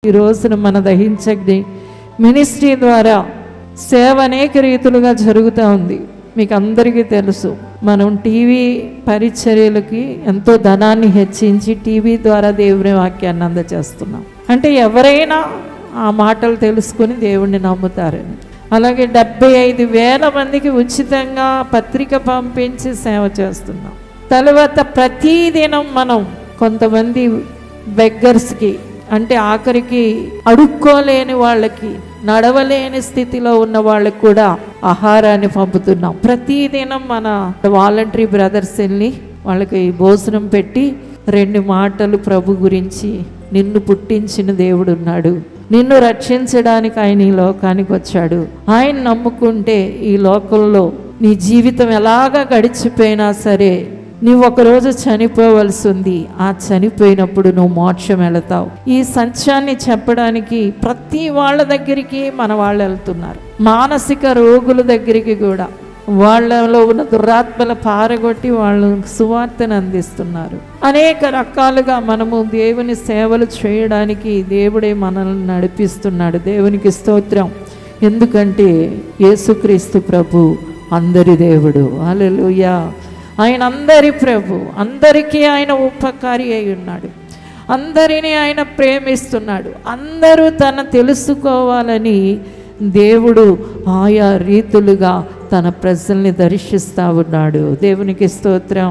ఈ రోజున మన దహించగ్ని మినిస్ట్రీ ద్వారా సేవ అనేక రీతులుగా జరుగుతూ ఉంది. మీకు అందరికీ తెలుసు, మనం టీవీ పరిచర్యలకి ఎంతో ధనాన్ని హెచ్చించి టీవీ ద్వారా దేవుని వాక్యాన్ని అందజేస్తున్నాం. అంటే ఎవరైనా ఆ మాటలు తెలుసుకుని దేవుణ్ణి నమ్ముతారని. అలాగే 75,000 మందికి ఉచితంగా పత్రిక పంపించి సేవ చేస్తున్నాం. తర్వాత ప్రతిదినం మనం కొంతమంది బెగ్గర్స్కి, అంటే ఆఖరికి అడుక్కోలేని వాళ్ళకి, నడవలేని స్థితిలో ఉన్న వాళ్ళకి కూడా ఆహారాన్ని పంపుతున్నాం. ప్రతిదినం మన వాలంటరీ బ్రదర్స్ వెళ్ళి వాళ్ళకి భోజనం పెట్టి 2 మాటలు ప్రభు గురించి, నిన్ను పుట్టించిన దేవుడు ఉన్నాడు, నిన్ను రక్షించడానికి ఆయన ఈ లోకానికి వచ్చాడు, ఆయన నమ్ముకుంటే ఈ లోకంలో నీ జీవితం ఎలాగా గడిచిపోయినా సరే నువ్వు ఒకరోజు చనిపోవలసి ఉంది, ఆ చనిపోయినప్పుడు నువ్వు మోక్షం వెళతావు. ఈ సత్యాన్ని చెప్పడానికి ప్రతి వాళ్ళ దగ్గరికి మన వాళ్ళు వెళ్తున్నారు. మానసిక రోగుల దగ్గరికి కూడా వాళ్ళలో ఉన్న దురాత్మల పారగొట్టి వాళ్ళు సువార్తను అందిస్తున్నారు. అనేక రకాలుగా మనము దేవుని సేవలు చేయడానికి దేవుడే మనల్ని నడిపిస్తున్నాడు. దేవునికి స్తోత్రం. ఎందుకంటే యేసుక్రీస్తు ప్రభు అందరి దేవుడు. హల్లెలూయా. ఆయన అందరి ప్రభు, అందరికీ ఆయన ఉపకారి అయి ఉన్నాడు. అందరినీ ఆయన ప్రేమిస్తున్నాడు. అందరూ తన తెలుసుకోవాలని దేవుడు ఆయా రీతులుగా తన ప్రజల్ని దర్శిస్తూ ఉన్నాడు. దేవునికి స్తోత్రం.